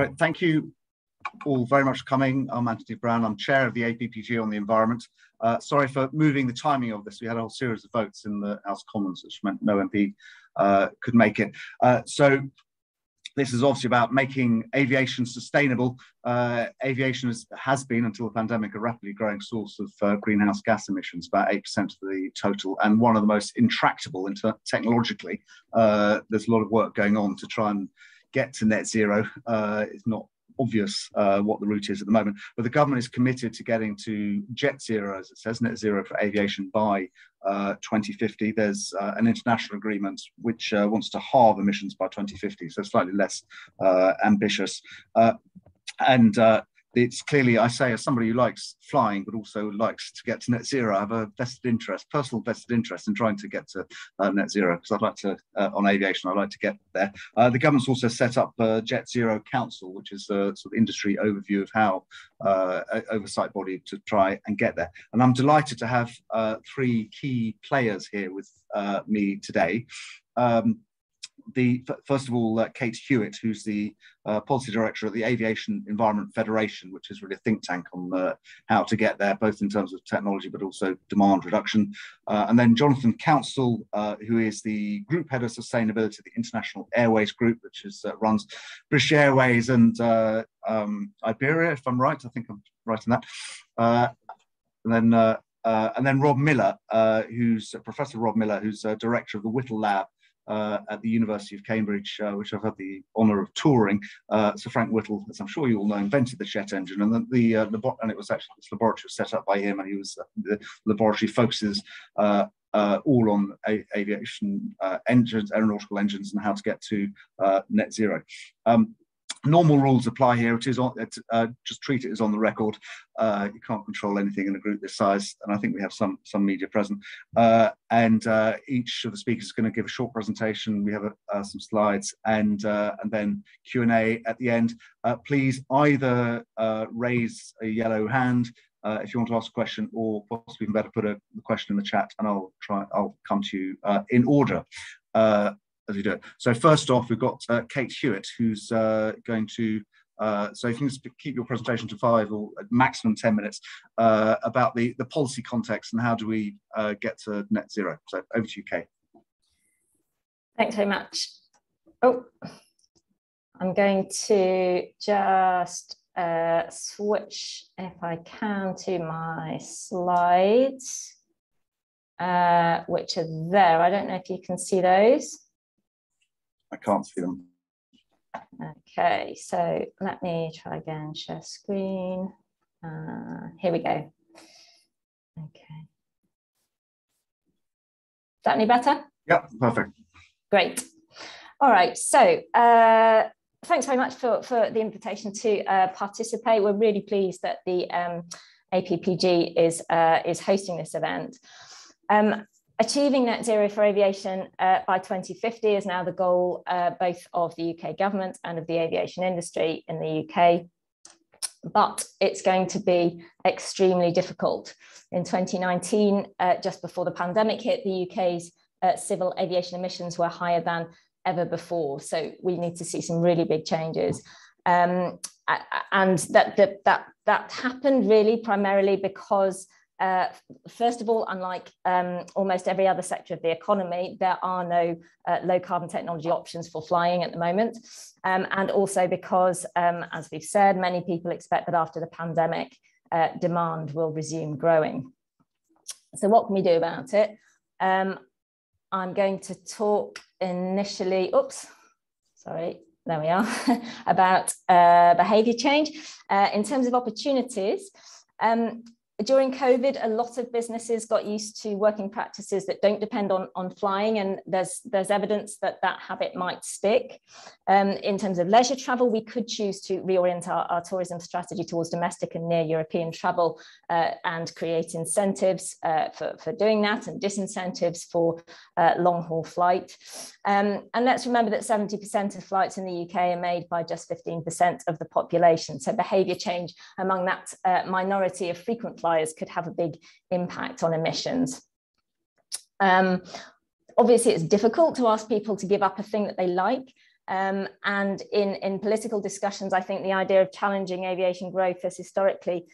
Great, thank you all very much for coming. I'm Anthony Brown. I'm chair of the APPG on the environment. Sorry for moving the timing of this. We had a whole series of votes in the House of Commons, which meant no MP could make it. So this is obviously about making aviation sustainable. Aviation has been, until the pandemic, a rapidly growing source of greenhouse gas emissions, about 8% of the total, and one of the most intractable technologically. There's a lot of work going on to try and get to net zero. It's not obvious what the route is at the moment, but the government is committed to getting to jet zero, as it says, net zero for aviation by 2050. There's an international agreement which wants to halve emissions by 2050, so slightly less ambitious. It's clearly, I say, as somebody who likes flying but also likes to get to net zero, I have a personal vested interest in trying to get to net zero, because I'd like to, on aviation, I'd like to get there. The government's also set up Jet Zero Council, which is a sort of industry overview of how oversight body to try and get there. And I'm delighted to have three key players here with me today. First of all, Cait Hewitt, who's the policy director at the Aviation Environment Federation, which is really a think tank on how to get there, both in terms of technology but also demand reduction. And then Jonathon Counsell, who is the group head of sustainability at the International Airways Group, which runs British Airways and Iberia, if I'm right. I think I'm right in that. And then Rob Miller, who's Professor Rob Miller, who's director of the Whittle lab at the University of Cambridge, which I've had the honour of touring. So Frank Whittle, as I'm sure you all know, invented the jet engine, and and it was actually this laboratory was set up by him, and he was the laboratory focuses all on aviation engines, aeronautical engines, and how to get to net zero. Normal rules apply here. It is on. Just treat it as on the record. You can't control anything in a group this size, and I think we have some media present. And each of the speakers is going to give a short presentation. We have some slides, and then Q&A at the end. Please either raise a yellow hand if you want to ask a question, or possibly even better, put the question in the chat, and I'll come to you in order. As we do it. So first off, we've got Cait Hewitt, who's going to, so if you can keep your presentation to 5 or maximum 10 minutes, about the policy context and how do we get to net zero. So over to you, Cait. Thanks very much. Oh, I'm going to just switch, if I can, to my slides, which are there. I don't know if you can see those. I can't see them. Okay, so let me try again, share screen. Here we go. Okay. Is that any better? Yeah, perfect. Great. All right, so thanks very much for the invitation to participate. We're really pleased that the APPG is hosting this event. Achieving net zero for aviation by 2050 is now the goal both of the UK government and of the aviation industry in the UK, but it's going to be extremely difficult. In 2019, just before the pandemic hit, the UK's civil aviation emissions were higher than ever before, so we need to see some really big changes. And that happened really primarily because first of all, unlike almost every other sector of the economy, there are no low carbon technology options for flying at the moment. And also because, as we've said, many people expect that after the pandemic, demand will resume growing. So what can we do about it? I'm going to talk initially, there we are, about behaviour change. In terms of opportunities, during COVID, a lot of businesses got used to working practices that don't depend on flying, and there's evidence that habit might stick. In terms of leisure travel, we could choose to reorient our tourism strategy towards domestic and near European travel and create incentives for doing that and disincentives for long-haul flight. And let's remember that 70% of flights in the UK are made by just 15% of the population. So behaviour change among that minority of frequent flyers could have a big impact on emissions. Obviously, it's difficult to ask people to give up a thing that they like, And in political discussions, I think the idea of challenging aviation growth has historically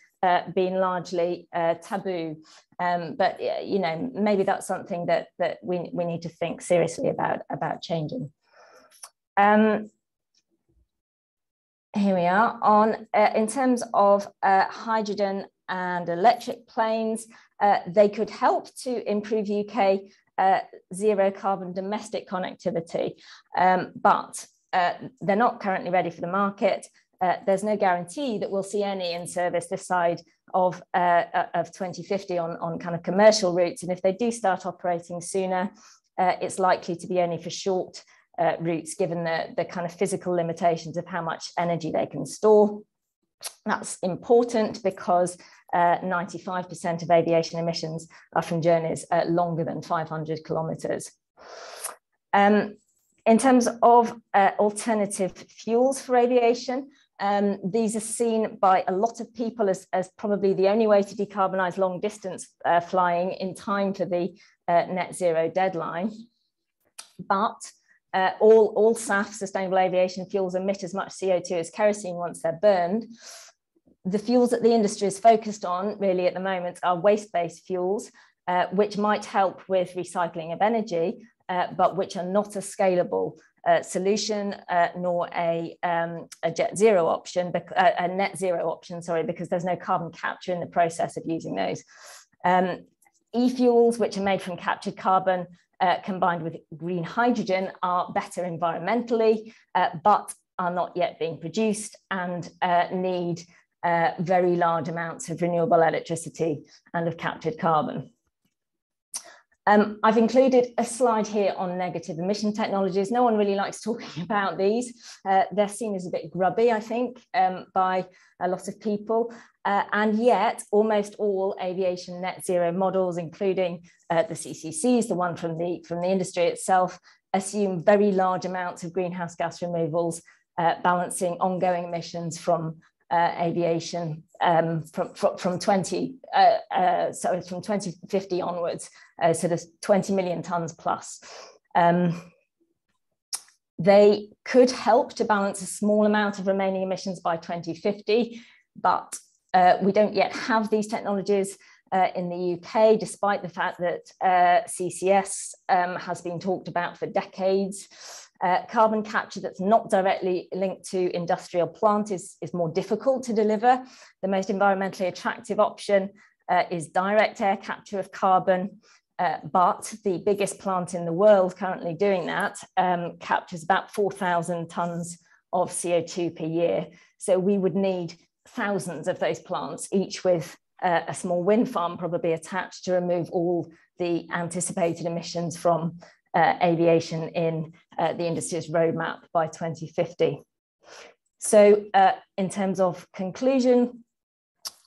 been largely taboo. But you know, maybe that's something that we need to think seriously about changing. Here we are on in terms of hydrogen and electric planes. They could help to improve UK zero carbon domestic connectivity, but they're not currently ready for the market. There's no guarantee that we'll see any in service this side of 2050 on kind of commercial routes. And if they do start operating sooner, it's likely to be only for short routes, given the kind of physical limitations of how much energy they can store. That's important because 95% of aviation emissions are from journeys longer than 500 kilometres. In terms of alternative fuels for aviation, these are seen by a lot of people as probably the only way to decarbonise long distance flying in time for the net zero deadline. But all SAF, sustainable aviation fuels, emit as much CO2 as kerosene once they're burned. The fuels that the industry is focused on really at the moment are waste-based fuels, which might help with recycling of energy, but which are not a scalable solution, nor a jet zero option, a net zero option, sorry, because there's no carbon capture in the process of using those. E-fuels, which are made from captured carbon, combined with green hydrogen, are better environmentally, but are not yet being produced and need very large amounts of renewable electricity and of captured carbon. I've included a slide here on negative emission technologies. No one really likes talking about these. They're seen as a bit grubby, I think, by a lot of people. And yet almost all aviation net zero models, including the CCCs, the one from the industry itself, assume very large amounts of greenhouse gas removals, balancing ongoing emissions from aviation from 2050 onwards, so there's 20 million tons plus. They could help to balance a small amount of remaining emissions by 2050, but we don't yet have these technologies in the UK, despite the fact that CCS has been talked about for decades. Carbon capture that's not directly linked to industrial plant is more difficult to deliver. The most environmentally attractive option is direct air capture of carbon, but the biggest plant in the world currently doing that captures about 4,000 tons of CO2 per year. So we would need thousands of those plants, each with a small wind farm probably attached, to remove all the anticipated emissions from aviation in the industry's roadmap by 2050. So in terms of conclusion,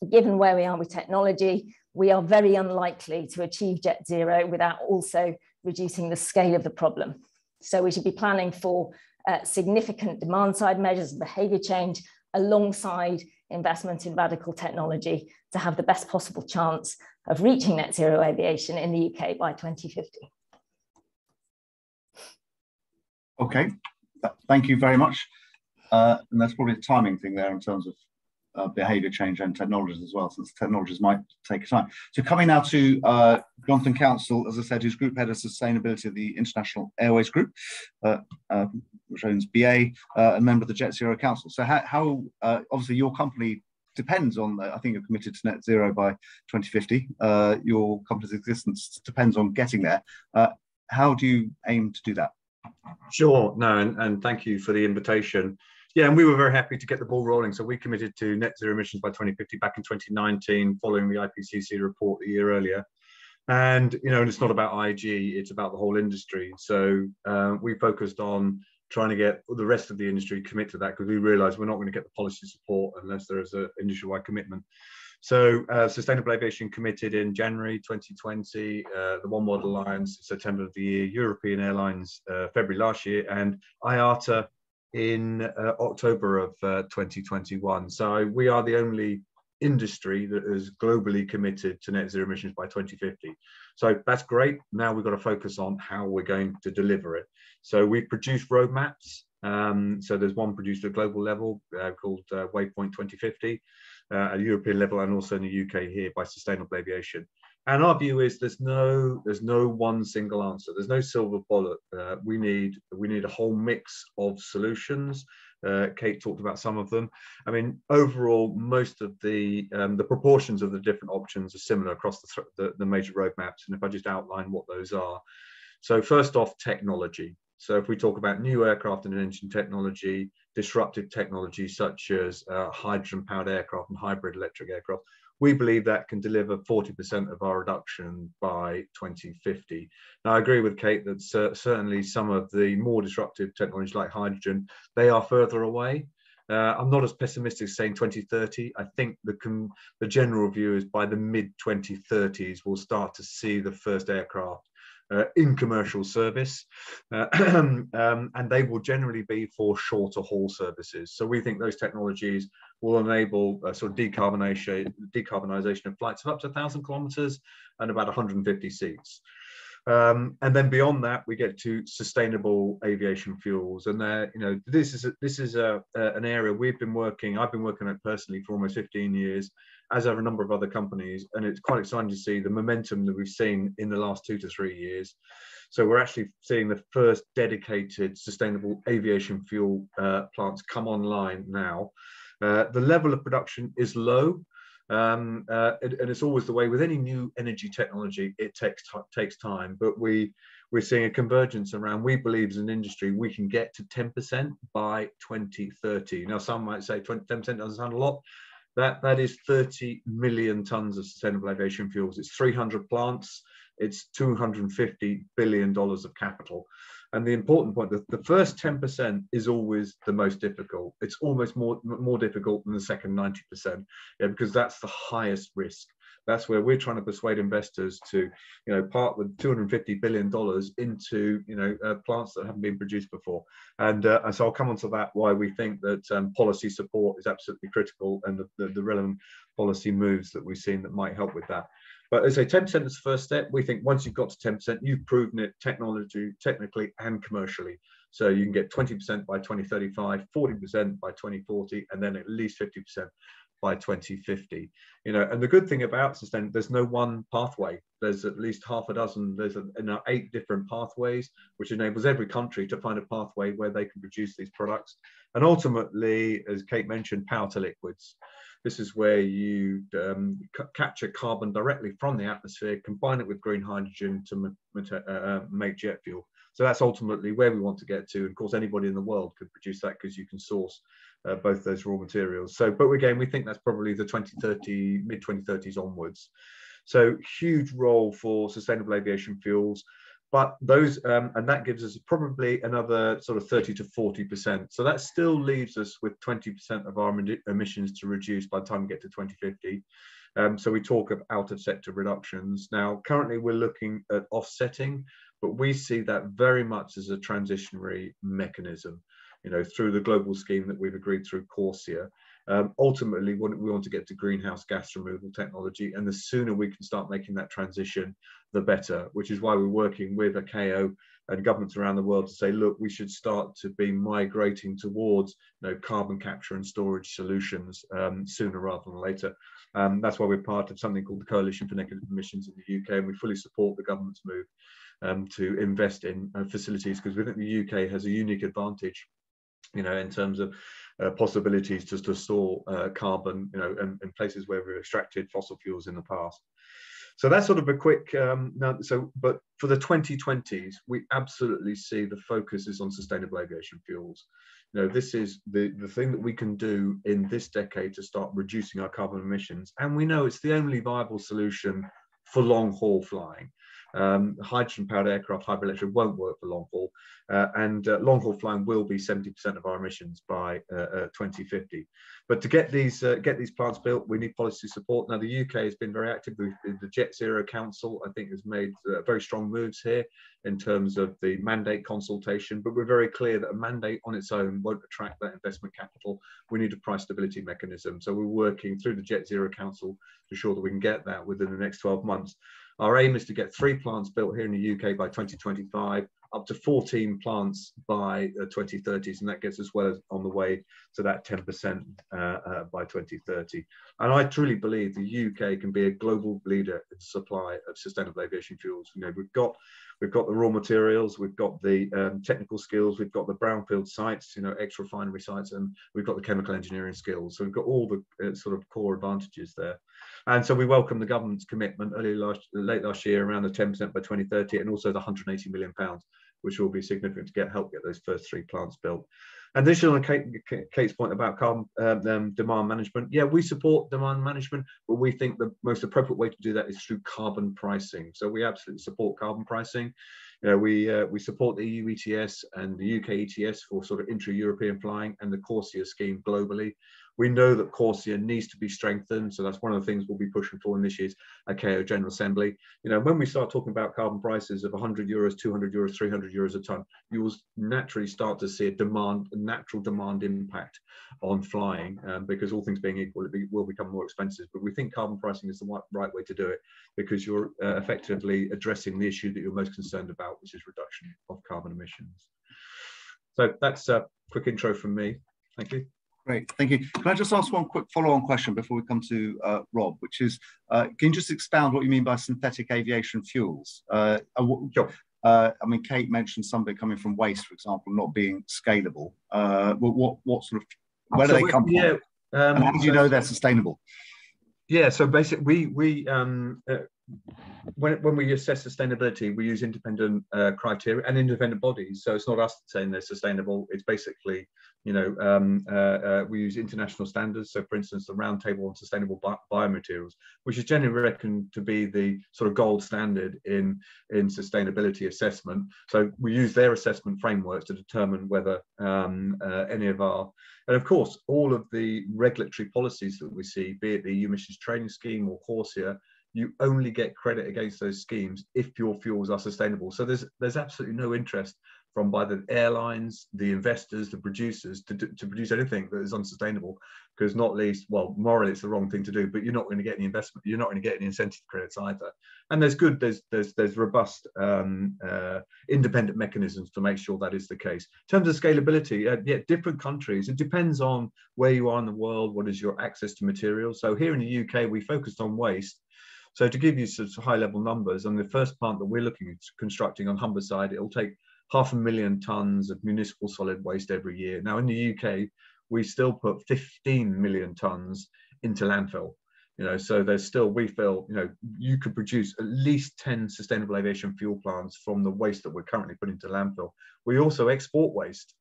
given where we are with technology, we are very unlikely to achieve jet zero without also reducing the scale of the problem. So we should be planning for significant demand side measures of behaviour change alongside investment in radical technology to have the best possible chance of reaching net zero aviation in the UK by 2050. Okay, thank you very much. And that's probably a timing thing there in terms of behaviour change and technologies as well, since technologies might take time. So coming now to Jonathon Counsell, as I said, who's Group Head of Sustainability of the International Airways Group, which owns BA, a member of the Jet Zero Council. So how obviously your company depends on, I think you're committed to net zero by 2050. Your company's existence depends on getting there. How do you aim to do that? Sure, no, and thank you for the invitation. Yeah, and we were very happy to get the ball rolling. So we committed to net zero emissions by 2050 back in 2019, following the IPCC report a year earlier. And, you know, and it's not about IG, it's about the whole industry. So we focused on trying to get the rest of the industry commit to that, because we realized we're not going to get the policy support unless there is an industry-wide commitment. So Sustainable Aviation committed in January 2020, the One World Alliance September of the year, European Airlines February last year, and IATA in October of 2021. So we are the only industry that is globally committed to net zero emissions by 2050. So that's great. Now we've got to focus on how we're going to deliver it. So we've produced roadmaps So there's one produced at a global level called Waypoint 2050, at a European level, and also in the UK here by Sustainable Aviation. And our view is there's no one single answer. There's no silver bullet. We need a whole mix of solutions. Cait talked about some of them. I mean, overall, most of the proportions of the different options are similar across the major roadmaps. And if I just outline what those are. So first off, technology. So if we talk about new aircraft and engine technology, disruptive technology such as hydrogen-powered aircraft and hybrid electric aircraft, we believe that can deliver 40% of our reduction by 2050. Now, I agree with Cait that certainly some of the more disruptive technologies like hydrogen, they are further away. I'm not as pessimistic as saying 2030. I think the general view is by the mid-2030s, we'll start to see the first aircraft in commercial service, and they will generally be for shorter haul services. So we think those technologies will enable sort of decarbonisation of flights of up to 1,000 kilometres and about 150 seats. And then beyond that, we get to sustainable aviation fuels, and this is an area I've been working on personally for almost 15 years, as have a number of other companies, and it's quite exciting to see the momentum that we've seen in the last 2 to 3 years. So we're actually seeing the first dedicated sustainable aviation fuel plants come online now. The level of production is low. And it's always the way with any new energy technology, it takes time, but we're seeing a convergence around, we believe as an industry, we can get to 10% by 2030. Now, some might say 10% doesn't sound a lot. That is 30 million tons of sustainable aviation fuels. It's 300 plants. It's $250 billion of capital. And the important point, the first 10% is always the most difficult. It's almost more difficult than the second 90%, because that's the highest risk. That's where we're trying to persuade investors to, part with $250 billion into, plants that haven't been produced before. And so I'll come on to that, why we think that policy support is absolutely critical, and the relevant policy moves that we've seen that might help with that. But as I say, 10% is the first step. We think once you've got to 10%, you've proven it technically and commercially. So you can get 20% by 2035, 40% by 2040, and then at least 50% by 2050. And the good thing about sustainability, there's no one pathway. There's at least half a dozen, there's 8 different pathways, which enables every country to find a pathway where they can produce these products. And ultimately, as Cait mentioned, power to liquids. This is where you capture carbon directly from the atmosphere, combine it with green hydrogen to make jet fuel. So that's ultimately where we want to get to. And of course, anybody in the world could produce that, because you can source both those raw materials. So, but again, we think that's probably the mid-2030s onwards. So huge role for sustainable aviation fuels. But those, and that gives us probably another sort of 30 to 40%. So that still leaves us with 20% of our emissions to reduce by the time we get to 2050. So we talk of out of sector reductions. Now, currently we're looking at offsetting, but we see that very much as a transitionary mechanism, through the global scheme that we've agreed through Corsia. Ultimately, we want to get to greenhouse gas removal technology, and the sooner we can start making that transition, the better, which is why we're working with ICAO and governments around the world to say, look, we should start to be migrating towards carbon capture and storage solutions sooner rather than later. That's why we're part of something called the Coalition for Negative Emissions in the UK, and we fully support the government's move to invest in facilities, because we think the UK has a unique advantage, in terms of possibilities to store carbon, in places where we've extracted fossil fuels in the past. So that's sort of a quick, but for the 2020s, we absolutely see the focus is on sustainable aviation fuels. This is the thing that we can do in this decade to start reducing our carbon emissions. And we know it's the only viable solution for long haul flying. Hydrogen powered aircraft, hybrid electric won't work for long haul, and long haul flying will be 70% of our emissions by 2050. But to get these plants built, we need policy support. Now, the UK has been very active. The Jet Zero Council, I think, has made very strong moves here in terms of the mandate consultation, but we're very clear that a mandate on its own won't attract that investment capital. We need a price stability mechanism. So we're working through the Jet Zero Council to ensure that we can get that within the next 12 months. Our aim is to get 3 plants built here in the UK by 2025, up to 14 plants by 2030s, and that gets us well on the way to that 10% by 2030. And I truly believe the UK can be a global leader in the supply of sustainable aviation fuels. You know, we've got the raw materials, we've got the technical skills, we've got the brownfield sites, you know, ex-refinery sites, and we've got the chemical engineering skills. So we've got all the sort of core advantages there. And so we welcome the government's commitment late last year around the 10% by 2030, and also the £180 million, which will be significant to help get those first 3 plants built. And this is on Cait's point about carbon demand management. Yeah, we support demand management, but we think the most appropriate way to do that is through carbon pricing. So we absolutely support carbon pricing. You know, we support the EU ETS and the UK ETS for sort of intra-European flying, and the CORSIA scheme globally. We know that CORSIA needs to be strengthened, so that's one of the things we'll be pushing for in this year's ICAO General Assembly. You know, when we start talking about carbon prices of €100, €200, €300 a tonne, you will naturally start to see a natural demand impact on flying, because all things being equal, it will become more expensive. But we think carbon pricing is the right way to do it, because you're effectively addressing the issue that you're most concerned about, which is reduction of carbon emissions. So that's a quick intro from me. Thank you. Great, thank you. Can I just ask one quick follow-on question before we come to Rob, which is, can you just expound what you mean by synthetic aviation fuels? Sure. I mean, Cait mentioned something coming from waste, for example, not being scalable. What sort of, where do they come from? Yeah, and how do you know they're sustainable? Yeah, so basically, when we assess sustainability, we use independent criteria and independent bodies. So it's not us saying they're sustainable. It's basically, you know, we use international standards. So, for instance, the Roundtable on Sustainable Biomaterials, which is generally reckoned to be the sort of gold standard in sustainability assessment. So we use their assessment frameworks to determine whether any of our, and of course, all of the regulatory policies that we see, be it the EU Emissions Trading Scheme or CORSIA, you only get credit against those schemes if your fuels are sustainable. So there's absolutely no interest from by the airlines, the investors, the producers to produce anything that is unsustainable, because not least, well, morally it's the wrong thing to do, but you're not going to get any investment, you're not going to get any incentive credits either. And there's robust independent mechanisms to make sure that is the case. In terms of scalability, yeah, different countries, it depends on where you are in the world, what is your access to materials. So here in the UK, we focused on waste. So to give you some high-level numbers, on the first plant that we're looking at constructing on Humberside, it will take 500,000 tonnes of municipal solid waste every year. Now in the UK, we still put 15 million tonnes into landfill. You know, so there's still, we feel, you know, you could produce at least 10 sustainable aviation fuel plants from the waste that we're currently putting into landfill. We also export waste.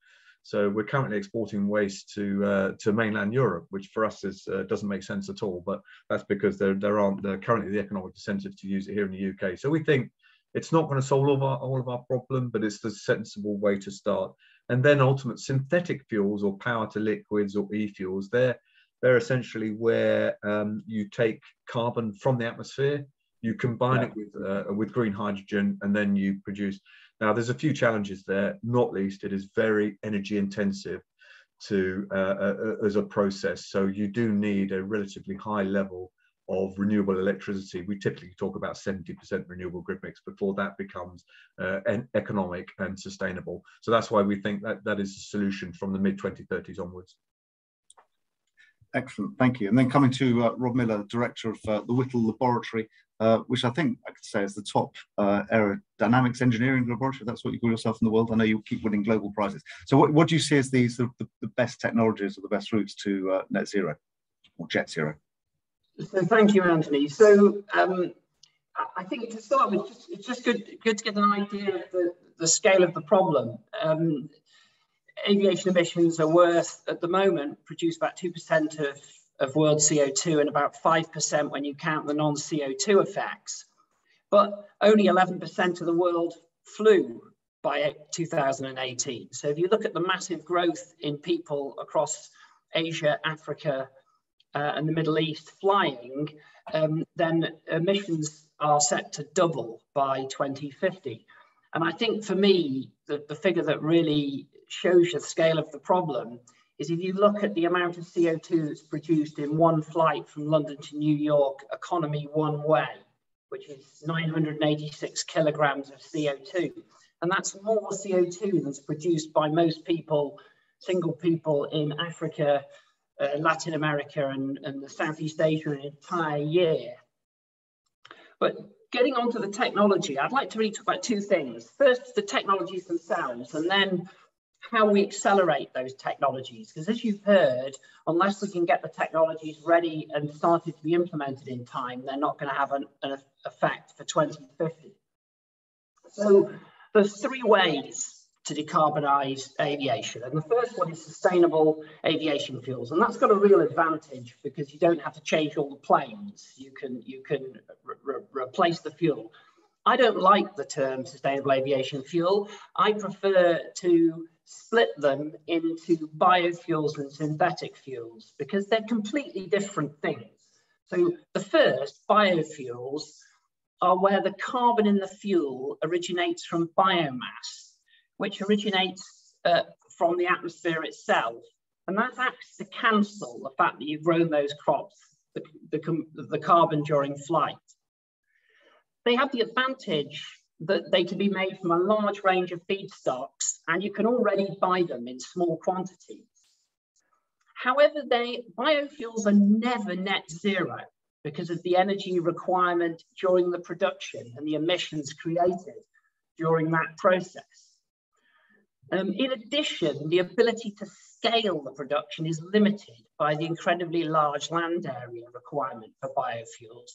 So we're currently exporting waste to mainland Europe, which for us doesn't make sense at all. But that's because there aren't currently the economic incentives to use it here in the UK. So we think it's not going to solve all of our problem, but it's the sensible way to start. And then ultimate synthetic fuels, or power to liquids, or e-fuels, they're essentially where you take carbon from the atmosphere, you combine it with green hydrogen, and then you produce. Now, there's a few challenges there, not least it is very energy intensive as a process. So you do need a relatively high level of renewable electricity. We typically talk about 70% renewable grid mix before that becomes economic and sustainable. So that's why we think that is the solution from the mid-2030s onwards. Excellent, thank you. And then coming to Rob Miller, Director of the Whittle Laboratory, which I think I could say is the top aerodynamics engineering laboratory. That's what you call yourself in the world. I know you keep winning global prizes. So what do you see as the best technologies or the best routes to net zero or jet zero? So thank you, Anthony. So I think to start with, it's just good to get an idea of the scale of the problem. Aviation emissions are worth, at the moment, produce about 2% of world CO2 and about 5% when you count the non-CO2 effects. But only 11% of the world flew by 2018. So if you look at the massive growth in people across Asia, Africa, and the Middle East flying, then emissions are set to double by 2050. And I think for me, the figure that really shows the scale of the problem is if you look at the amount of CO2 that's produced in one flight from London to New York, economy one way, which is 986 kilograms of CO2. And that's more CO2 that's produced by most people, single people in Africa, Latin America and the Southeast Asia an entire year. But getting onto the technology, I'd like to really talk about two things. First, the technologies themselves, and then how we accelerate those technologies. Because as you've heard, unless we can get the technologies ready and started to be implemented in time, they're not going to have an effect for 2050. So there's three ways to decarbonize aviation. And the first one is sustainable aviation fuels. And that's got a real advantage because you don't have to change all the planes. You can replace the fuel. I don't like the term sustainable aviation fuel. I prefer to split them into biofuels and synthetic fuels because they're completely different things. So the first, biofuels, are where the carbon in the fuel originates from biomass, which originates from the atmosphere itself. And that acts to cancel the fact that you've grown those crops, the carbon during flight. They have the advantage that they can be made from a large range of feedstocks, and you can already buy them in small quantities. However, biofuels are never net zero because of the energy requirement during the production and the emissions created during that process. In addition, the ability to scale the production is limited by the incredibly large land area requirement for biofuels.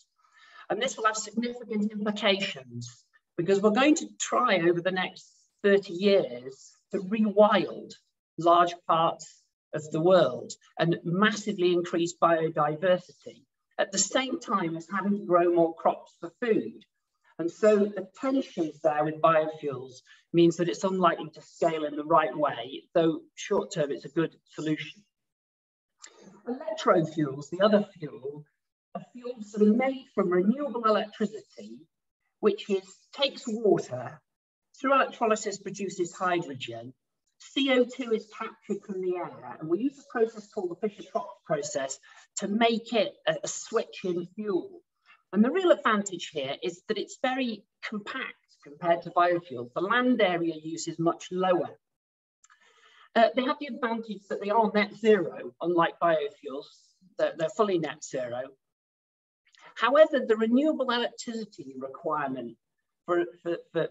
And this will have significant implications because we're going to try over the next 30 years to rewild large parts of the world and massively increase biodiversity at the same time as having to grow more crops for food. And so the tensions there with biofuels means that it's unlikely to scale in the right way, though short term it's a good solution. Electro fuels, the other fuel, are fuels that are made from renewable electricity, which takes water, through electrolysis produces hydrogen, CO2 is captured from the air, and we use a process called the Fischer-Tropsch process to make it a switch in fuel. And the real advantage here is that it's very compact compared to biofuels. The land area use is much lower. They have the advantage that they are net zero, unlike biofuels. They're fully net zero. However, the renewable electricity requirement for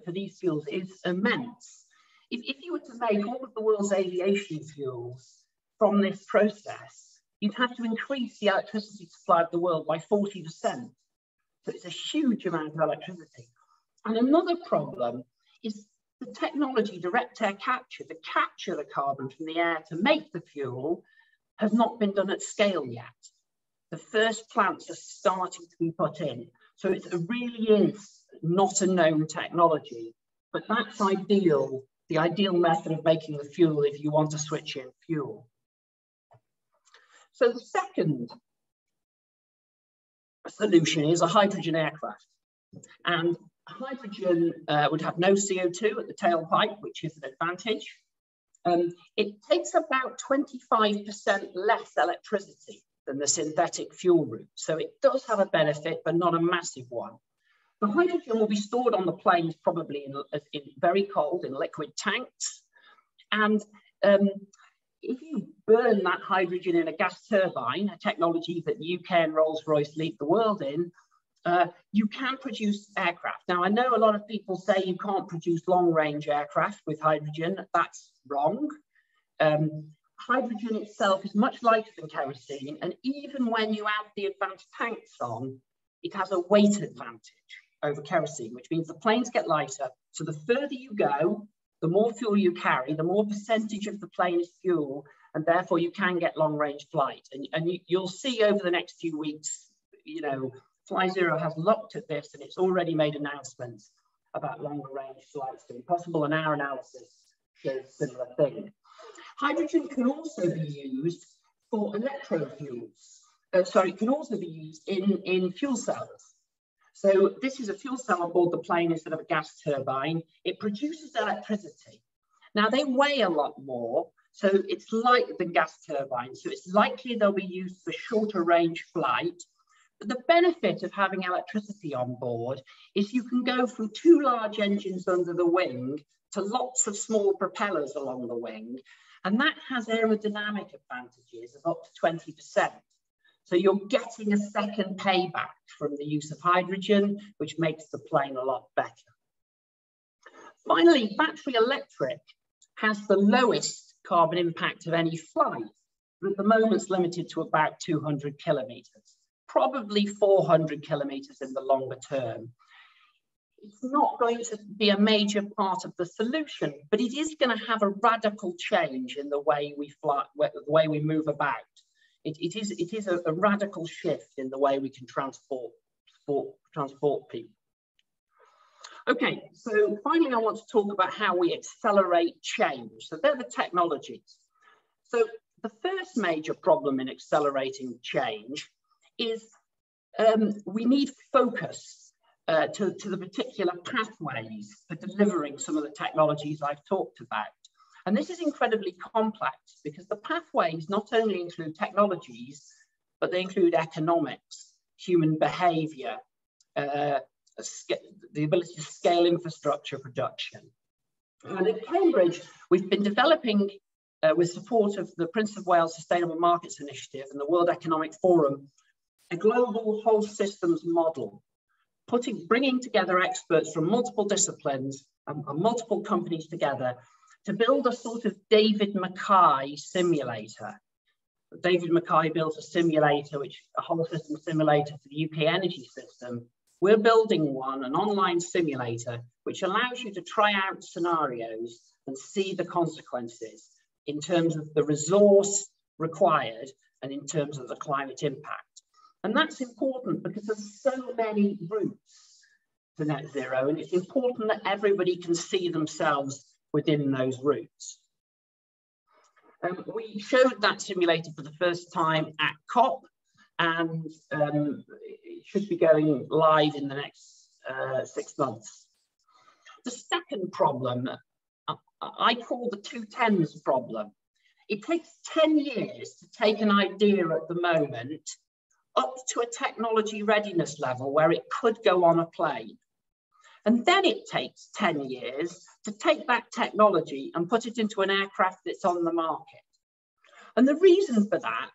these fuels is immense. If you were to make all of the world's aviation fuels from this process, you'd have to increase the electricity supply of the world by 40%. So it's a huge amount of electricity. And another problem is the technology, direct air capture, to capture the carbon from the air to make the fuel, has not been done at scale yet. The first plants are starting to be put in. So it really is not a known technology, but that's ideal, the ideal method of making the fuel if you want to switch in fuel. So the second solution is a hydrogen aircraft. And hydrogen would have no CO2 at the tailpipe, which is an advantage. It takes about 25% less electricity than the synthetic fuel route. So it does have a benefit, but not a massive one. The hydrogen will be stored on the planes probably in very cold, in liquid tanks. And if you burn that hydrogen in a gas turbine, a technology that UK and Rolls-Royce lead the world in, you can produce aircraft. Now, I know a lot of people say you can't produce long-range aircraft with hydrogen. That's wrong. Hydrogen itself is much lighter than kerosene, and even when you add the advanced tanks on, it has a weight advantage over kerosene, which means the planes get lighter. So the further you go, the more fuel you carry, the more percentage of the plane is fuel, and therefore you can get long-range flight. And you'll see over the next few weeks, you know, FlyZero has looked at this and it's already made announcements about longer-range flights being possible, and our analysis shows a similar thing. Hydrogen can also be used for electro fuels. It can also be used in fuel cells. So this is a fuel cell on board the plane instead of a gas turbine. It produces electricity. Now they weigh a lot more, so it's lighter than gas turbines. So it's likely they'll be used for shorter range flight. the benefit of having electricity on board is you can go from 2 large engines under the wing to lots of small propellers along the wing, and that has aerodynamic advantages of up to 20%. So you're getting a second payback from the use of hydrogen, which makes the plane a lot better. Finally, battery electric has the lowest carbon impact of any flight, but at the moment it's limited to about 200 kilometres, probably 400 kilometres in the longer term. It's not going to be a major part of the solution, but it is going to have a radical change in the way we fly, the way we move about. It is a radical shift in the way we can transport people. Okay, so finally I want to talk about how we accelerate change. So they're the technologies. So the first major problem in accelerating change is we need focus to the particular pathways for delivering some of the technologies I've talked about. And this is incredibly complex because the pathways not only include technologies, but they include economics, human behavior, the ability to scale infrastructure production. And at Cambridge, we've been developing, with support of the Prince of Wales Sustainable Markets Initiative and the World Economic Forum, a global whole systems model, bringing together experts from multiple disciplines and multiple companies together to build a sort of David Mackay simulator. David Mackay built a simulator, a whole system simulator for the UK energy system. We're building one, an online simulator, which allows you to try out scenarios and see the consequences in terms of the resource required and in terms of the climate impact. And that's important because there's so many routes to net zero, and it's important that everybody can see themselves within those routes. We showed that simulator for the first time at COP, and it should be going live in the next 6 months. The second problem, I call the 210s problem. It takes 10 years to take an idea at the moment up to a technology readiness level where it could go on a plane. And then it takes 10 years to take that technology and put it into an aircraft that's on the market. And the reason for that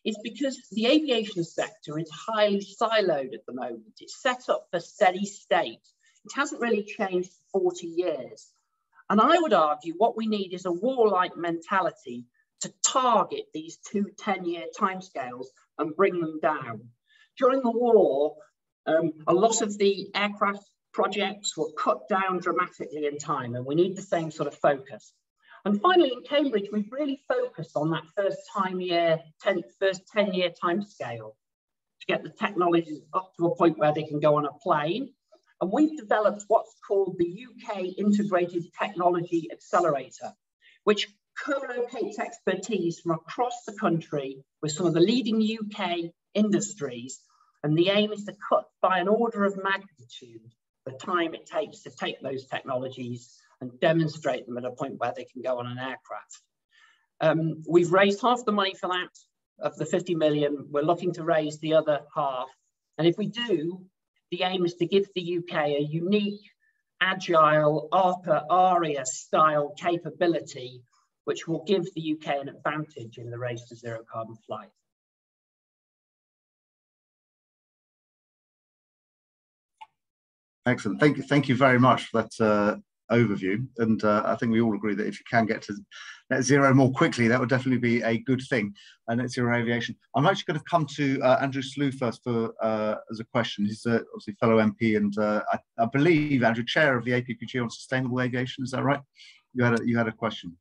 is because the aviation sector is highly siloed at the moment. It's set up for steady state. It hasn't really changed for 40 years. And I would argue what we need is a warlike mentality to target these 2 10-year timescales and bring them down. During the war, a lot of the aircraft projects were cut down dramatically in time, and we need the same sort of focus. And finally, in Cambridge, we've really focused on that first 10-year timescale to get the technologies up to a point where they can go on a plane. And we've developed what's called the UK Integrated Technology Accelerator, which co-locates expertise from across the country with some of the leading UK industries. And the aim is to cut by an order of magnitude the time it takes to take those technologies and demonstrate them at a point where they can go on an aircraft. We've raised half the money for that of the 50 million. We're looking to raise the other half. And if we do, the aim is to give the UK a unique, agile, ARPA, ARIA style capability, which will give the UK an advantage in the race to zero carbon flight. Excellent. Thank you very much for that overview. And I think we all agree that if you can get to net zero more quickly, that would definitely be a good thing. Net zero aviation. I'm actually going to come to Andrew Slew first for as a question. He's obviously fellow MP and I believe Andrew, chair of the APPG on sustainable aviation. Is that right? You had a question.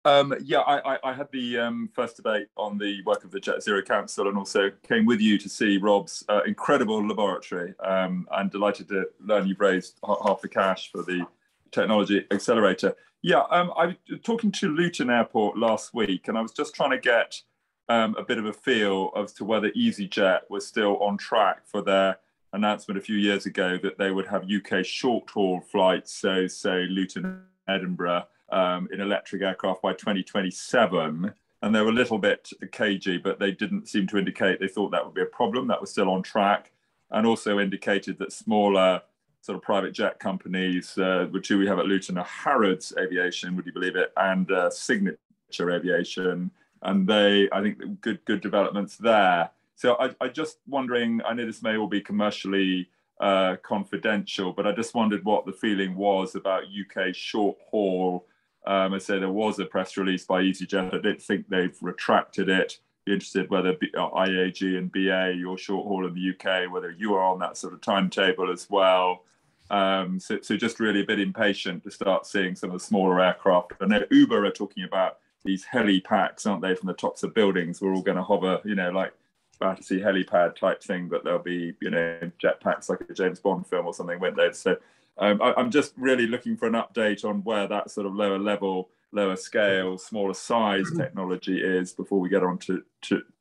Yeah, I had the first debate on the work of the Jet Zero Council and also came with you to see Rob's incredible laboratory. I'm delighted to learn you've raised half the cash for the Technology Accelerator. Yeah, I was talking to Luton Airport last week and I was just trying to get a bit of a feel as to whether EasyJet was still on track for their announcement a few years ago that they would have UK short-haul flights, so say Luton, Edinburgh, in electric aircraft by 2027. and they were a little bit cagey, but they didn't seem to indicate they thought that would be a problem. That was still on track, and also indicated that smaller sort of private jet companies, which we have at Luton, are Harrods Aviation, would you believe it, and Signature Aviation, and I think good developments there. So I just wondering, I know this may all be commercially confidential, but I just wondered what the feeling was about UK short haul. I say there was a press release by EasyJet. I don't think they've retracted it. Be interested whether IAG and BA, your short haul in the UK, whether you are on that sort of timetable as well. So just really a bit impatient to start seeing some of the smaller aircraft. I know Uber are talking about these helipacks, aren't they, from the tops of buildings? We're all going to hover, you know, like Battersea helipad type thing, but there'll be, you know, jetpacks like a James Bond film or something, won't they? So I'm just really looking for an update on where that sort of lower level, lower scale, smaller size technology is before we get on to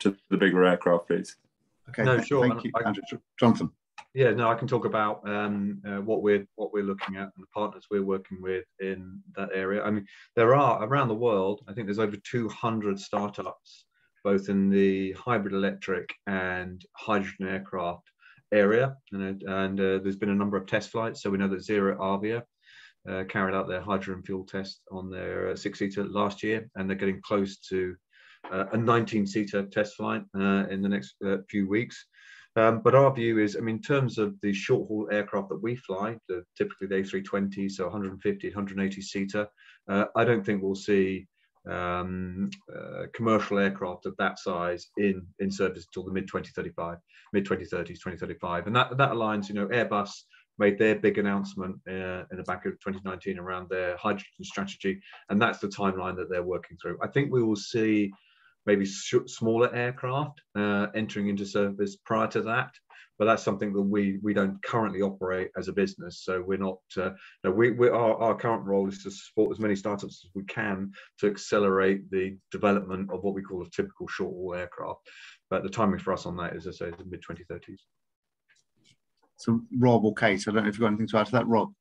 the bigger aircraft, please. Okay, no, sure. Thank you, Andrew. Jonathan. Yeah, no, I can talk about what we're looking at and the partners we're working with in that area. I mean, there are around the world, I think there's over 200 startups, both in the hybrid electric and hydrogen aircraft area, and there's been a number of test flights. So we know that Zero Avia carried out their hydrogen fuel test on their 6-seater last year, and they're getting close to a 19-seater test flight in the next few weeks. But our view is, I mean, in terms of the short-haul aircraft that we fly, typically the A320, so 150, 180-seater, I don't think we'll see commercial aircraft of that size in service until the mid-2030s, 2035. And that aligns, you know, Airbus made their big announcement in the back of 2019 around their hydrogen strategy, and that's the timeline that they're working through. I think we will see maybe smaller aircraft entering into service prior to that, but that's something that we don't currently operate as a business. So we're not. Our current role is to support as many startups as we can to accelerate the development of what we call a typical short-haul aircraft. But the timing for us on that, as I say, is the mid-2030s. So Rob or Cait, I don't know if you've got anything to add to that, Rob.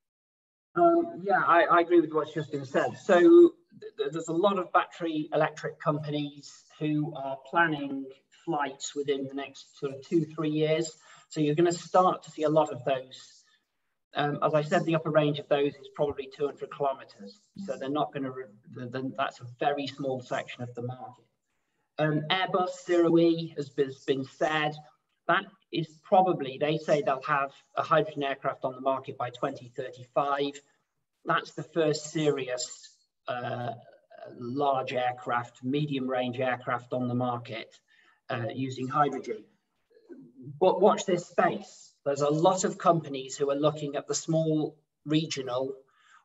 Yeah, I agree with what's just been said. So there's a lot of battery electric companies who are planning flights within the next sort of 2-3 years. So you're going to start to see a lot of those. As I said, the upper range of those is probably 200 kilometers. So they're not going to, that's a very small section of the market. Airbus Zero E has been said. That is probably, they say they'll have a hydrogen aircraft on the market by 2035. That's the first serious large aircraft, medium range aircraft on the market using hydrogen. But watch this space. There's a lot of companies who are looking at the small regional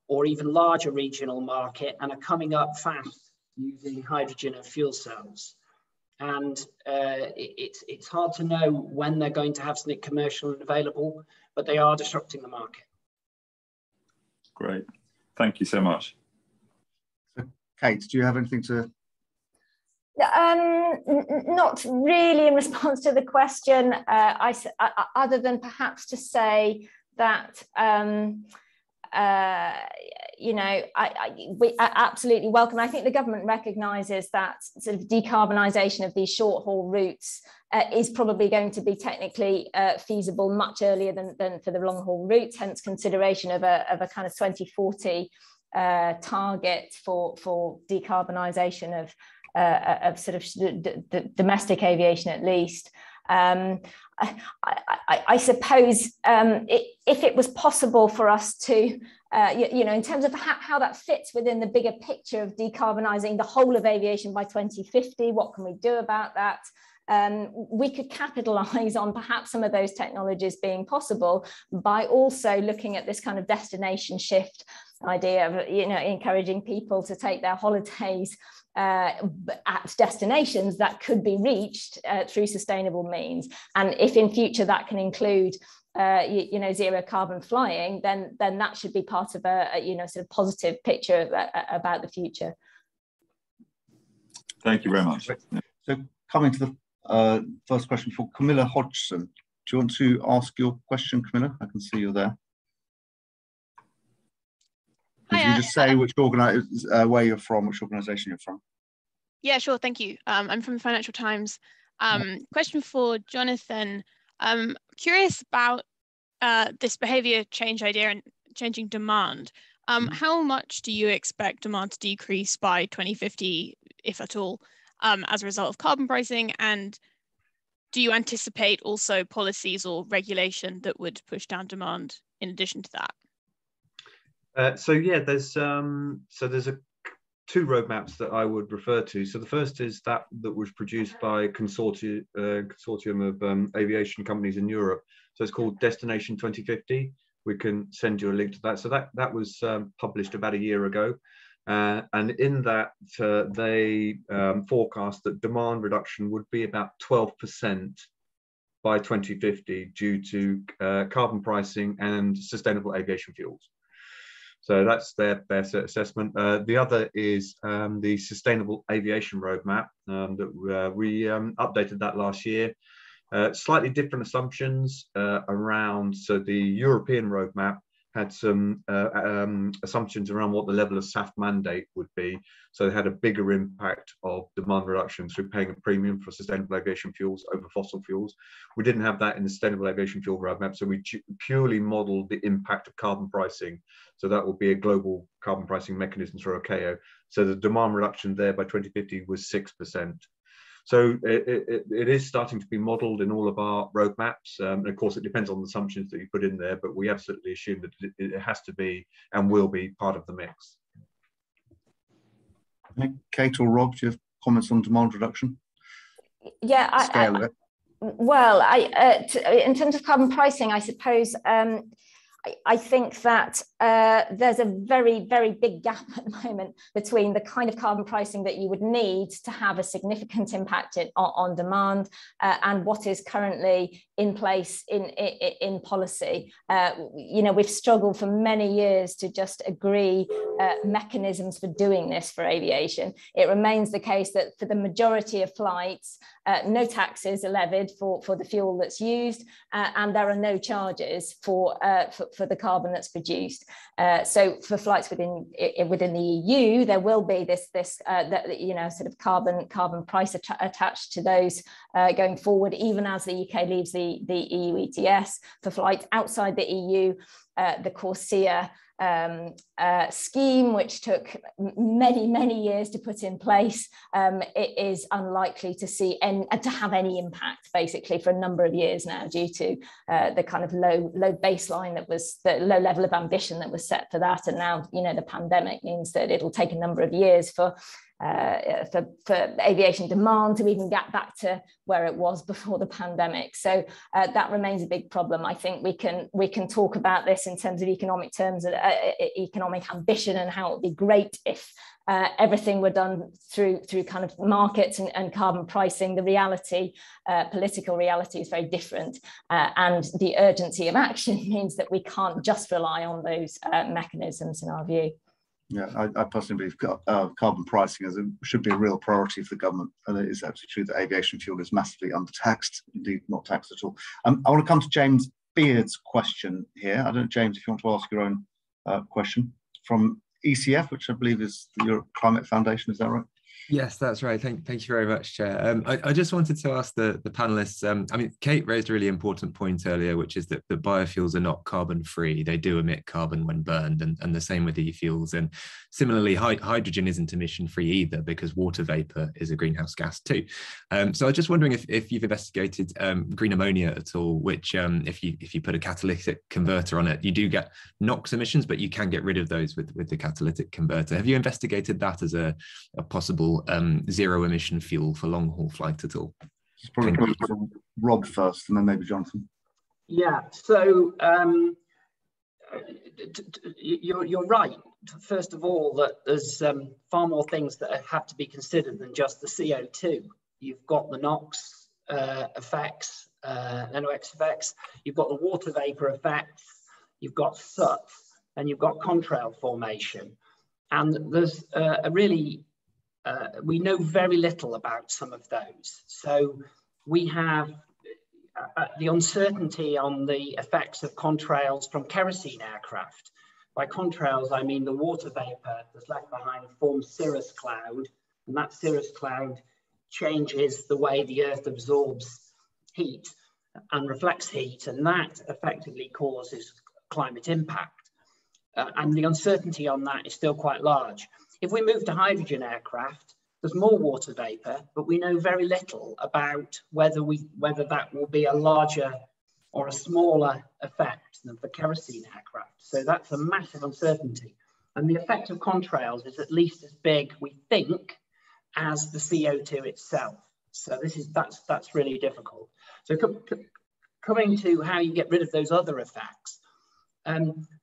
or even larger regional market and are coming up fast using hydrogen and fuel cells. And it's hard to know when they're going to have something commercial and available, but they are disrupting the market. Great. Thank you so much. Cait, do you have anything to? Not really in response to the question, other than perhaps to say that you know, we absolutely welcome. I think the government recognises that sort of decarbonisation of these short-haul routes is probably going to be technically feasible much earlier than for the long-haul routes. Hence, consideration of a kind of 2040 target for decarbonisation of sort of domestic aviation, at least. I suppose if it was possible for us to, you know, in terms of how that fits within the bigger picture of decarbonising the whole of aviation by 2050, what can we do about that? We could capitalise on perhaps some of those technologies being possible by also looking at this kind of destination shift idea of, you know, encouraging people to take their holidays at destinations that could be reached through sustainable means. And if in future that can include you know, zero carbon flying, then that should be part of a you know, sort of positive picture about the future. Thank you very much. So coming to the first question for Camilla Hodgson. Do you want to ask your question, Camilla? I can see you're there. Could you just say which where you're from, which organisation you're from? Yeah, sure. Thank you. I'm from the Financial Times. Question for Jonathon. Curious about this behaviour change idea and changing demand. How much do you expect demand to decrease by 2050, if at all, as a result of carbon pricing? And do you anticipate also policies or regulation that would push down demand in addition to that? So yeah, there's two roadmaps that I would refer to. So the first is that was produced by a consortium of aviation companies in Europe. So it's called Destination 2050. We can send you a link to that. So that was published about a year ago. And in that, they forecast that demand reduction would be about 12% by 2050 due to carbon pricing and sustainable aviation fuels. So that's their assessment. The other is the Sustainable Aviation Roadmap that we updated that last year. Slightly different assumptions around, so the European roadmap had some assumptions around what the level of SAF mandate would be. So it had a bigger impact of demand reduction through paying a premium for sustainable aviation fuels over fossil fuels. We didn't have that in the Sustainable Aviation Fuel Roadmap, so we purely modeled the impact of carbon pricing. So that will be a global carbon pricing mechanism through ICAO. So the demand reduction there by 2050 was 6%. So it is starting to be modelled in all of our roadmaps. And of course, it depends on the assumptions that you put in there, but we absolutely assume that it has to be and will be part of the mix. Cait or Rob, do you have comments on demand reduction? Yeah, Scale of it. Well, in terms of carbon pricing, I suppose I think that there's a very, very big gap at the moment between the kind of carbon pricing that you would need to have a significant impact on demand and what is currently in place in policy. We've struggled for many years to just agree mechanisms for doing this for aviation. It remains the case that for the majority of flights, no taxes are levied for the fuel that's used, and there are no charges for the carbon that's produced. So for flights within the EU, there will be this sort of carbon price attached to those going forward, even as the UK leaves the EU ETS. For flights outside the EU, the Corsia scheme, which took many years to put in place, it is unlikely to see to have any impact basically for a number of years now, due to the kind of low baseline that was the low level of ambition that was set for that. And now, the pandemic means that it'll take a number of years for aviation demand to even get back to where it was before the pandemic. So that remains a big problem. I think we can talk about this in terms of economic terms, economic ambition, and how it would be great if everything were done through kind of markets and carbon pricing. The reality, political reality, is very different, and the urgency of action means that we can't just rely on those mechanisms, in our view. Yeah, I personally believe carbon pricing should be a real priority for the government, and it is absolutely true that aviation fuel is massively undertaxed, indeed not taxed at all. I want to come to James Beard's question here. I don't know, James, if you want to ask your own question from ECF, which I believe is the Europe Climate Foundation, is that right? Yes, that's right. Thank you very much, Chair. I just wanted to ask the panellists, I mean, Cait raised a really important point earlier, which is that the biofuels are not carbon free. They do emit carbon when burned, and the same with e-fuels. And similarly, hydrogen isn't emission free either, because water vapor is a greenhouse gas too. So I was just wondering if you've investigated green ammonia at all, which if you put a catalytic converter on it, you do get NOx emissions, but you can get rid of those with the catalytic converter. Have you investigated that as a possible zero emission fuel for long haul flight at all? Probably Rob first, and then maybe Jonathon. Yeah, so you're right. First of all, that there's far more things that have to be considered than just the CO2. You've got the NOx effects, NOx effects. You've got the water vapor effects. You've got soot, and you've got contrail formation. And there's we know very little about some of those. So we have the uncertainty on the effects of contrails from kerosene aircraft. By contrails, I mean the water vapor that's left behind forms cirrus cloud, And that cirrus cloud changes the way the Earth absorbs heat and reflects heat, and that effectively causes climate impact. And the uncertainty on that is still quite large. If we move to hydrogen aircraft, there's more water vapor, but we know very little about whether that will be a larger or a smaller effect than for kerosene aircraft. So that's a massive uncertainty. And the effect of contrails is at least as big, we think, as the CO2 itself. So that's really difficult. So coming to how you get rid of those other effects,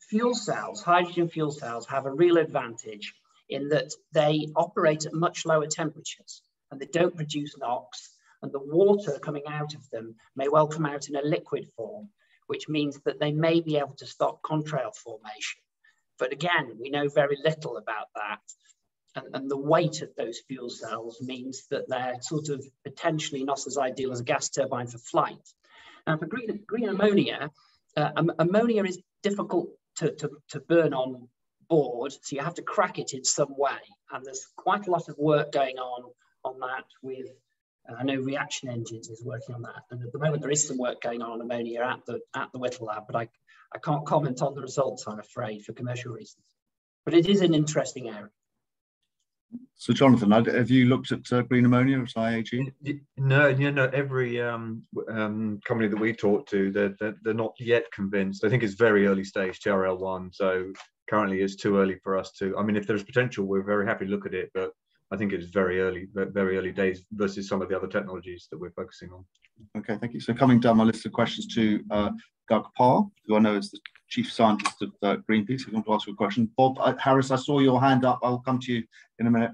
fuel cells, hydrogen fuel cells, have a real advantage in that they operate at much lower temperatures and they don't produce NOx, and the water coming out of them may well come out in a liquid form, which means that they may be able to stop contrail formation. But again, we know very little about that. And the weight of those fuel cells means that they're sort of potentially not as ideal as a gas turbine for flight. Now, for green ammonia, ammonia is difficult to burn on board, so you have to crack it in some way. And there's quite a lot of work going on that with, I know Reaction Engines is working on that. And at the moment, there is some work going on ammonia at the Whittle lab, but I can't comment on the results, I'm afraid, for commercial reasons. But it is an interesting area. So, Jonathan, have you looked at green ammonia at IAG? No, every company that we talk to, they're not yet convinced. I think it's very early stage, TRL1. So currently it's too early for us to, I mean, if there's potential, we're very happy to look at it, but I think it's very early days versus some of the other technologies that we're focusing on. Okay, thank you. So coming down my list of questions to Doug Parr, who I know is the Chief Scientist of Greenpeace. I want to ask you a question. Bob Harris, I saw your hand up. I'll come to you in a minute.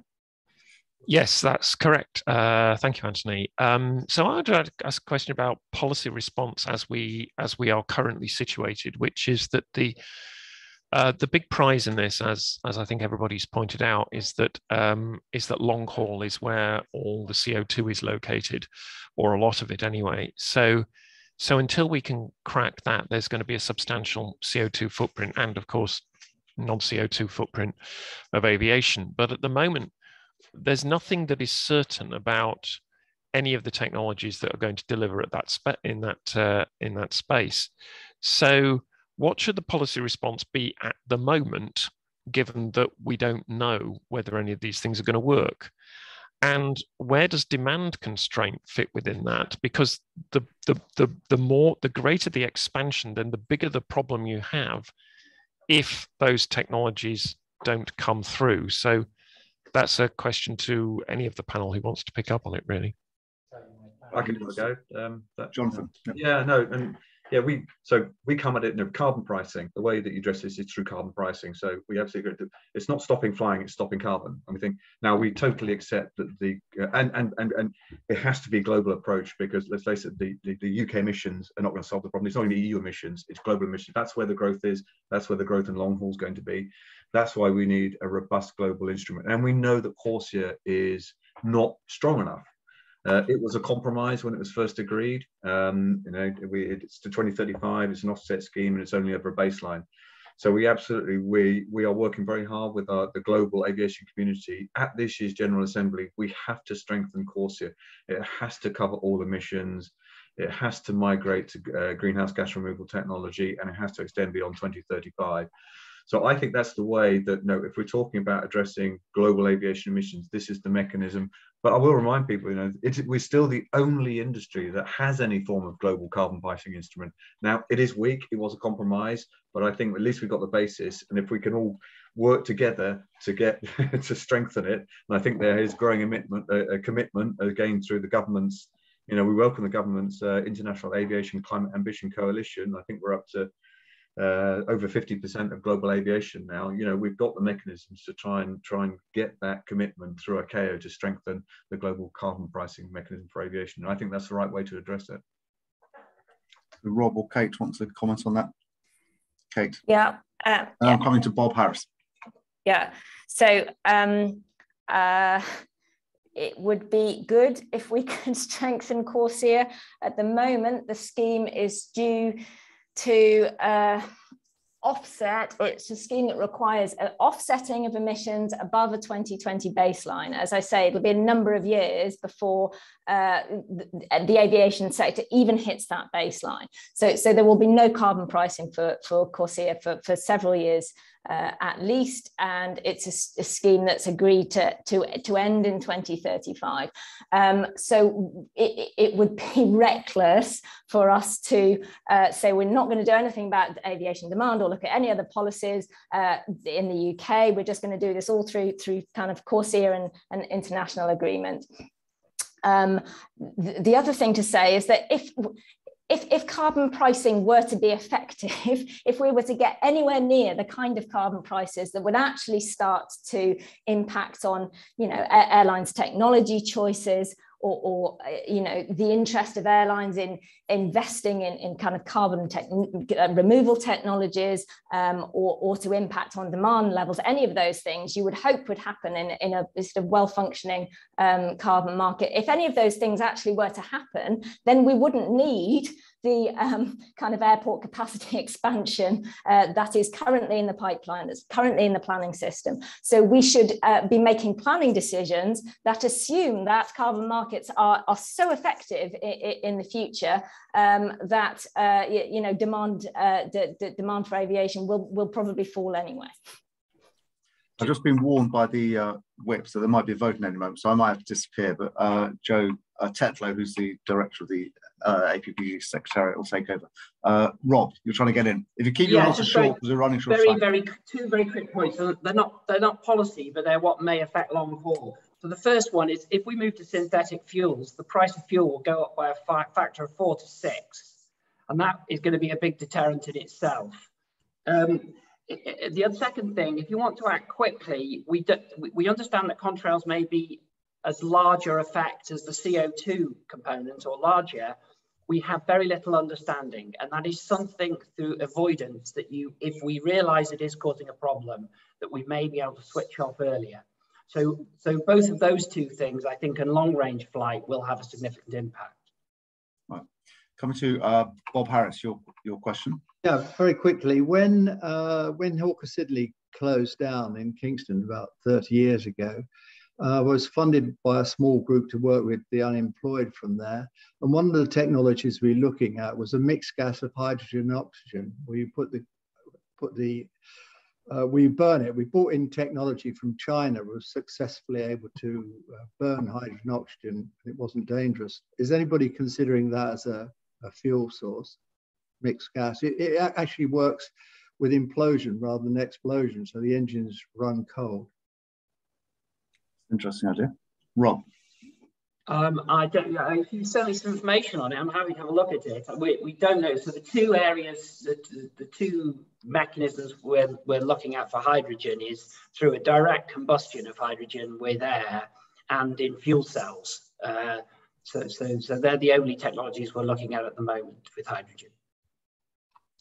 Yes, that's correct. Thank you, Anthony. So I want to ask a question about policy response as we are currently situated, which is that the big prize in this, as I think everybody's pointed out, is that long haul is where all the CO2 is located, or a lot of it anyway. So until we can crack that, there's going to be a substantial CO2 footprint and, of course, non-CO2 footprint of aviation. But at the moment, there's nothing that is certain about any of the technologies that are going to deliver at that in that space. So what should the policy response be at the moment, given that we don't know whether any of these things are going to work? And where does demand constraint fit within that? Because the greater the expansion, then the bigger the problem you have if those technologies don't come through. So that's a question to any of the panel who wants to pick up on it, really. I can give it a go. Jonathan. Yeah, no, and yeah, we come at it, carbon pricing. The way that you address this is through carbon pricing. So we absolutely agree. It's not stopping flying; it's stopping carbon. And we think now we totally accept that and it has to be a global approach, because let's face it, the UK emissions are not going to solve the problem. It's not only EU emissions; it's global emissions. That's where the growth is. That's where the growth in long haul is going to be. That's why we need a robust global instrument. And we know that CORSIA is not strong enough. It was a compromise when it was first agreed. It's to 2035. It's an offset scheme, and it's only over a baseline. So we are working very hard with the global aviation community at this year's General Assembly. We have to strengthen CORSIA. It has to cover all emissions. It has to migrate to greenhouse gas removal technology, and it has to extend beyond 2035. So I think that's the way that, if we're talking about addressing global aviation emissions, this is the mechanism. But I will remind people, we're still the only industry that has any form of global carbon pricing instrument. Now, it is weak. It was a compromise, but I think at least we've got the basis. And if we can all work together to get to strengthen it, and I think there is growing a commitment again through the government's. We welcome the government's International Aviation Climate Ambition Coalition. I think we're up to over 50% of global aviation now. We've got the mechanisms to try and get that commitment through ICAO to strengthen the global carbon pricing mechanism for aviation. And I think that's the right way to address it. Rob or Cait wants to comment on that. Cait. Yeah. I'm coming to Bob Harris. Yeah. So it would be good if we could strengthen CORSIA. At the moment, the scheme is due to offset, or it's a scheme that requires an offsetting of emissions above a 2020 baseline. As I say, it'll be a number of years before the aviation sector even hits that baseline. So there will be no carbon pricing for CORSIA for several years at least, and it's a scheme that's agreed to end in 2035. So it would be reckless for us to say we're not going to do anything about aviation demand or look at any other policies in the UK. We're just going to do this all through kind of CORSIA and international agreement. The other thing to say is that if carbon pricing were to be effective, if we were to get anywhere near the kind of carbon prices that would actually start to impact on, you know, airlines' technology choices, or you know, the interest of airlines in investing in kind of carbon removal technologies, or to impact on demand levels, any of those things you would hope would happen in a sort of well-functioning carbon market. If any of those things actually were to happen, then we wouldn't need the kind of airport capacity expansion that is currently in the pipeline, that's currently in the planning system. So we should be making planning decisions that assume that carbon markets are so effective in the future that you know, demand for aviation will probably fall anyway. I've just been warned by the whip, so there might be a vote in any moment, so I might have to disappear. But Joe Tetlow, who's the director of the APPG Secretariat, will take over. Rob, you're trying to get in. If you keep your answers short, because we're running short. Two very quick points. So they're not policy, but they're what may affect long haul. So the first one is, if we move to synthetic fuels, the price of fuel will go up by a factor of 4 to 6, and that is going to be a big deterrent in itself. The other second thing, if you want to act quickly, we understand that contrails may be as larger effect as the CO2 component or larger. We have very little understanding, and that is something through avoidance that if we realize it is causing a problem, that we may be able to switch off earlier. So both of those two things, I think, in long range flight will have a significant impact. Right. Coming to Bob Harris, your question. Yeah, very quickly. When Hawker Siddeley closed down in Kingston about 30 years ago, was funded by a small group to work with the unemployed from there. And one of the technologies we were looking at was a mixed gas of hydrogen and oxygen, where you we burn it. We brought in technology from China, was successfully able to burn hydrogen and oxygen. It wasn't dangerous. Is anybody considering that as a fuel source? Mixed gas. It actually works with implosion rather than explosion, so the engines run cold. Interesting idea. Rob. I don't know. If you send me some information on it, I'm happy to have a look at it. We don't know. So the two areas, the two mechanisms we're looking at for hydrogen is through a direct combustion of hydrogen with air and in fuel cells. So they're the only technologies we're looking at the moment with hydrogen.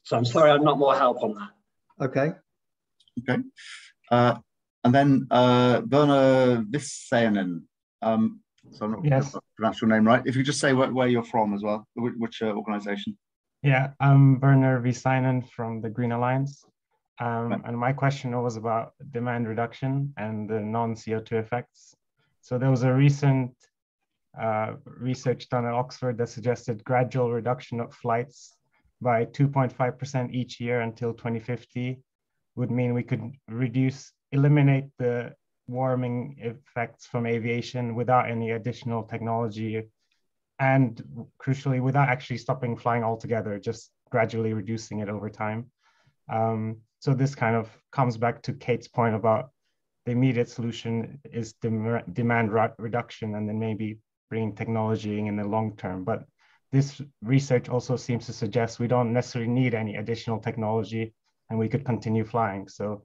So I'm sorry, I'm not more help on that. Okay. Okay. And then Werner Vissanen. So I'm not going to pronounce your name right. If you just say where you're from as well, which organisation? Yeah, I'm Werner Vissanen from the Green Alliance. And my question was about demand reduction and the non-CO2 effects. So there was a recent research done at Oxford that suggested gradual reduction of flights by 2.5% each year until 2050 would mean we could eliminate the warming effects from aviation without any additional technology, and crucially without actually stopping flying altogether, just gradually reducing it over time. So this kind of comes back to Cait's point about the immediate solution is demand reduction, and then maybe bringing technology in the long term. But this research also seems to suggest we don't necessarily need any additional technology and we could continue flying. So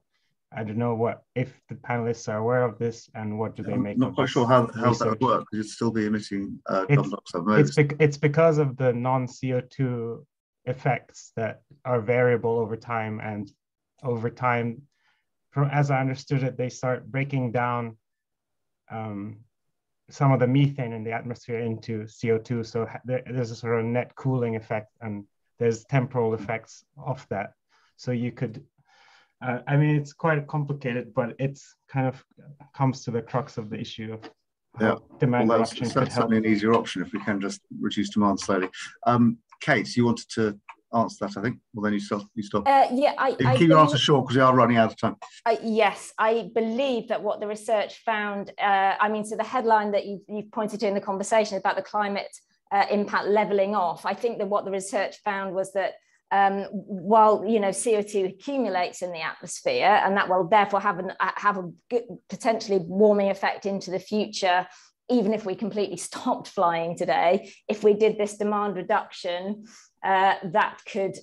I don't know if the panelists are aware of this, and what do they make of this? I'm not quite sure how that would work, because you'd still be emitting carbon dioxide. It's because of the non-CO2 effects that are variable over time, and over time, as I understood it, they start breaking down some of the methane in the atmosphere into CO2. So there's a sort of net cooling effect, and there's temporal effects of that. So you could, I mean, it's quite complicated, but it's kind of comes to the crux of the issue of how demand reduction could help. Certainly an easier option if we can just reduce demand slowly. Cait, you wanted to answer that, I think. Well, then you stop. Yeah, you can keep your answer short because we are running out of time. Yes, I believe that what the research found, I mean, so the headline that you've pointed to in the conversation about the climate impact levelling off, I think that what the research found was that while CO2 accumulates in the atmosphere, and that will therefore have a good, potentially warming effect into the future, even if we completely stopped flying today, if we did this demand reduction, that could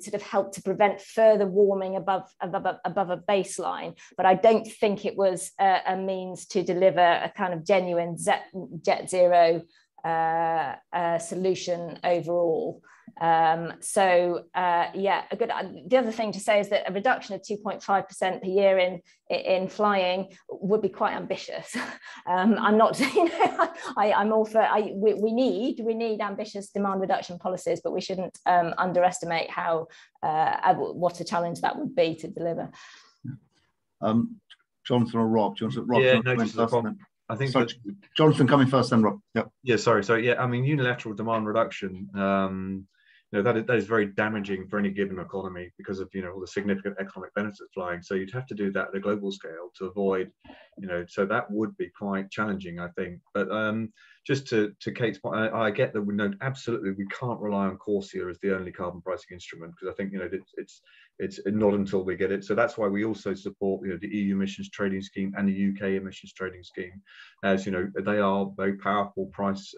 sort of help to prevent further warming above a baseline. But I don't think it was a means to deliver a kind of genuine jet zero solution overall. Yeah, the other thing to say is that a reduction of 2.5% per year in flying would be quite ambitious. I'm not, I'm all for, we need ambitious demand reduction policies, but we shouldn't underestimate how what a challenge that would be to deliver. Jonathon or Rob? I think Jonathon coming first, then Rob. Yep. Yeah, sorry. So yeah, I mean, unilateral demand reduction, that is very damaging for any given economy because of all the significant economic benefits of flying. So you'd have to do that at a global scale to avoid, so that would be quite challenging, I think. But just to Cait's point, I get that we know absolutely we can't rely on CORSIA as the only carbon pricing instrument, because I think it's not until we get it. So that's why we also support the EU emissions trading scheme and the UK emissions trading scheme, as they are very powerful price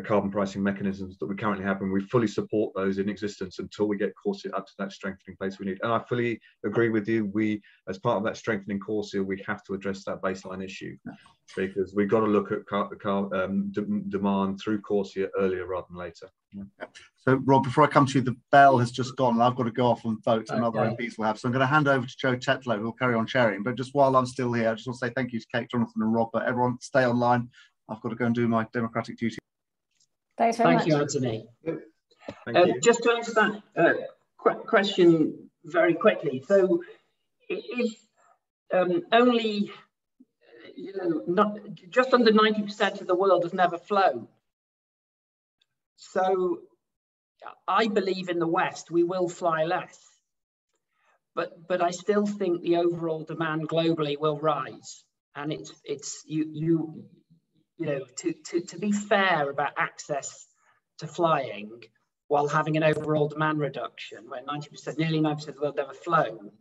carbon pricing mechanisms that we currently have, and we fully support those in existence until we get CORSIA up to that strengthening place we need. And I fully agree with you. We, as part of that strengthening CORSIA, we have to address that baseline issue, because we've got to look at demand through CORSIA earlier rather than later. Yeah. So Rob, before I come to you, the bell has just gone and I've got to go off and vote, and other MPs will have. So I'm going to hand over to Joe Tetlow, who'll carry on sharing. But just while I'm still here, I just want to say thank you to Cait, Jonathon and Rob, but everyone stay online. I've got to go and do my democratic duty. Thanks very much. Thank you, Anthony. Thank you. Just to answer that question very quickly. So if only not just under 90% of the world has never flown. So I believe in the West we will fly less, but I still think the overall demand globally will rise, and it's to be fair about access to flying while having an overall demand reduction where nearly 90% of the world never flown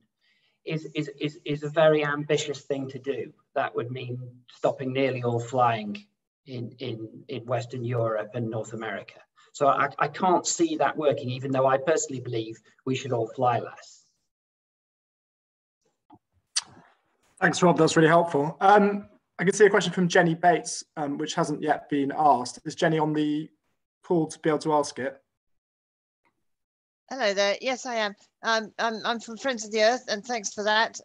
is a very ambitious thing to do. That would mean stopping nearly all flying in Western Europe and North America. So I can't see that working, even though I personally believe we should all fly less. Thanks, Rob. That's really helpful. I can see a question from Jenny Bates, which hasn't yet been asked. Is Jenny on the call to be able to ask it? Hello there. Yes, I am. I'm from Friends of the Earth, and thanks for that.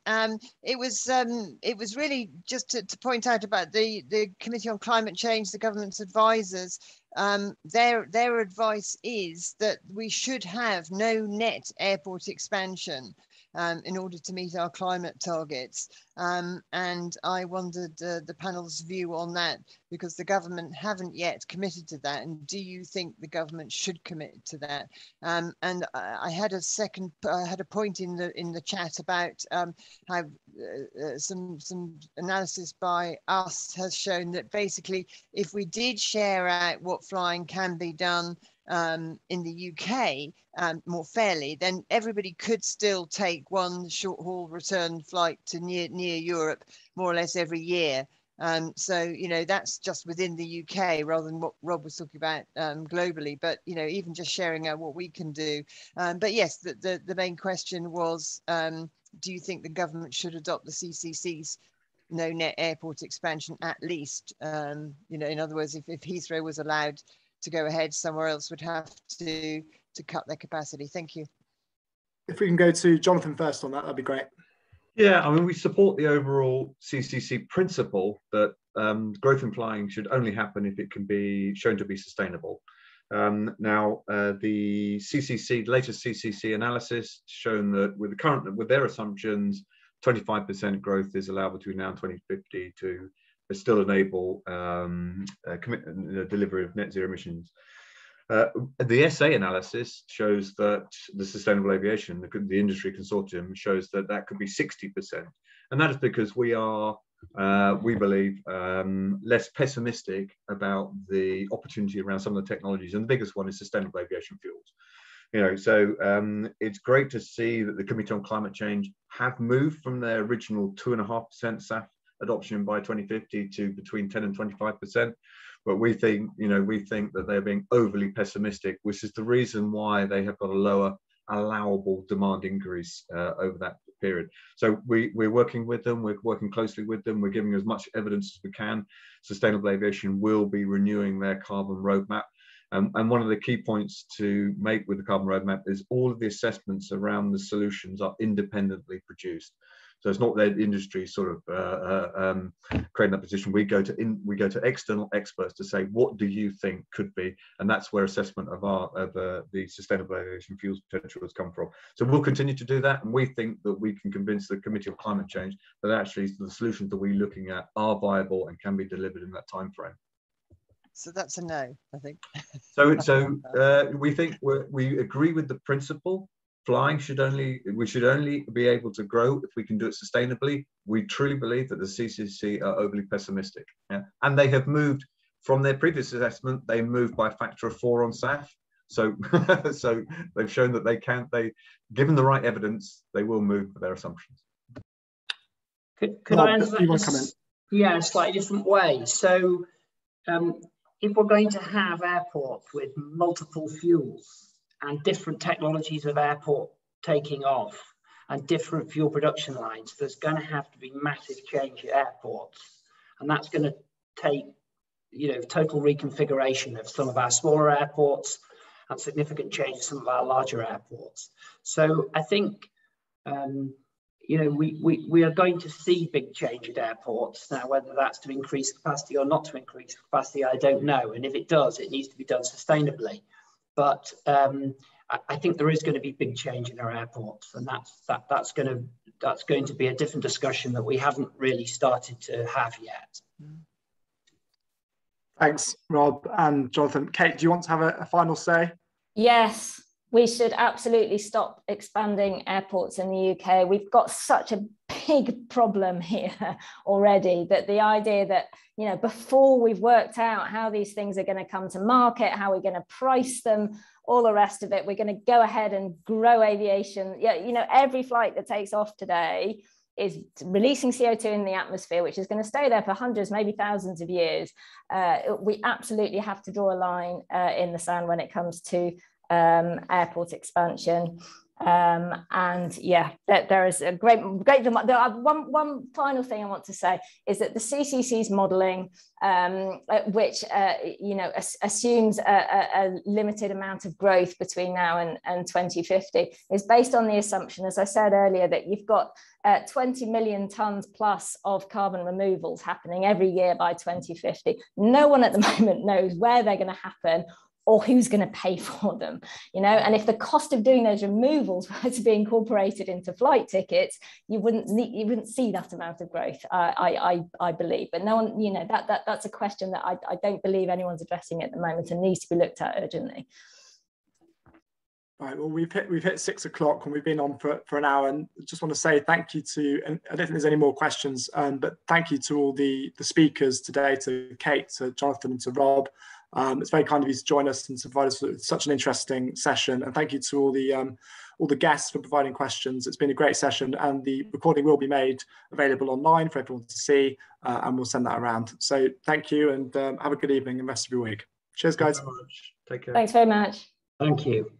It was really just to point out about the Committee on Climate Change, the government's advisors. Their advice is that we should have no net airport expansion in order to meet our climate targets. And I wondered the panel's view on that, because the government haven't yet committed to that. And do you think the government should commit to that? And I had a point in the chat about how some analysis by us has shown that basically if we did share out what flying can be done in the UK more fairly, then everybody could still take one short haul return flight to near Europe more or less every year. So that's just within the UK rather than what Rob was talking about globally, but even just sharing out what we can do. But yes, the main question was, do you think the government should adopt the CCC's no net airport expansion at least? In other words, if Heathrow was allowed to go ahead, somewhere else would have to cut their capacity. Thank you. If we can go to Jonathon first on that, that'd be great. Yeah, I mean, we support the overall CCC principle that growth in flying should only happen if it can be shown to be sustainable. Now, the latest CCC analysis shown that with their assumptions, 25% growth is allowed between now and 2050 to still enable delivery of net zero emissions. The SA analysis shows that the Sustainable Aviation, the industry consortium, shows that that could be 60%, and that is because we are, we believe, less pessimistic about the opportunity around some of the technologies, and the biggest one is sustainable aviation fuels. You know, so it's great to see that the Committee on Climate Change have moved from their original 2.5% SAF adoption by 2050 to between 10 and 25%. But we think, that they're being overly pessimistic, which is the reason why they have got a lower allowable demand increase over that period. So we're working with them, we're working closely with them, we're giving as much evidence as we can. Sustainable Aviation will be renewing their carbon roadmap. And one of the key points to make with the carbon roadmap is all of the assessments around the solutions are independently produced. So it's not that industry sort of creating that position. We go to external experts to say, what do you think could be? And that's where assessment of the sustainable aviation fuels potential has come from. So we'll continue to do that, and we think that we can convince the Committee on Climate Change that actually the solutions that we're looking at are viable and can be delivered in that time frame. So that's a no, I think. So we think we agree with the principle. We should only be able to grow if we can do it sustainably. We truly believe that the CCC are overly pessimistic, and they have moved from their previous assessment. They moved by a factor of 4 on SAF. So, so they've shown that they can. Given the right evidence, they will move their assumptions. Could I answer that? Yeah, a slightly different way. So, if we're going to have airports with multiple fuels and different technologies of airport taking off and different fuel production lines, there's going to have to be massive change at airports, and that's going to take, total reconfiguration of some of our smaller airports and significant change of some of our larger airports. So I think we are going to see big change at airports. Now, whether that's to increase capacity or not to increase capacity, I don't know. And if it does, it needs to be done sustainably. But I think there is going to be big change in our airports, and that's going to be a different discussion that we haven't really started to have yet. Thanks, Rob and Jonathan. Cait, do you want to have a final say? Yes, we should absolutely stop expanding airports in the UK. We've got such a big problem here already that the idea that, before we've worked out how these things are going to come to market, how we're going to price them, all the rest of it, we're going to go ahead and grow aviation. Yeah, every flight that takes off today is releasing CO2 in the atmosphere, which is going to stay there for hundreds, maybe thousands of years. We absolutely have to draw a line in the sand when it comes to airport expansion. And yeah, there is a great demand. One final thing I want to say is that the CCC's modelling, which assumes a limited amount of growth between now and 2050, is based on the assumption, as I said earlier, that you've got 20 million tonnes plus of carbon removals happening every year by 2050. No one at the moment knows where they're going to happen or who's going to pay for them, and if the cost of doing those removals were to be incorporated into flight tickets, you wouldn't see that amount of growth, I believe. But no one, that's a question that I don't believe anyone's addressing at the moment and needs to be looked at urgently. Right, well, we've hit 6 o'clock and we've been on for an hour, and just want to say thank you to, and I don't think there's any more questions, but thank you to all the speakers today, to Cait, to Jonathan, and to Rob. It's very kind of you to join us and to provide us with such an interesting session. And thank you to all the guests for providing questions. It's been a great session, and the recording will be made available online for everyone to see, and we'll send that around. So thank you, and have a good evening and rest of your week. Cheers, guys. Take care. Thanks very much. Thank you.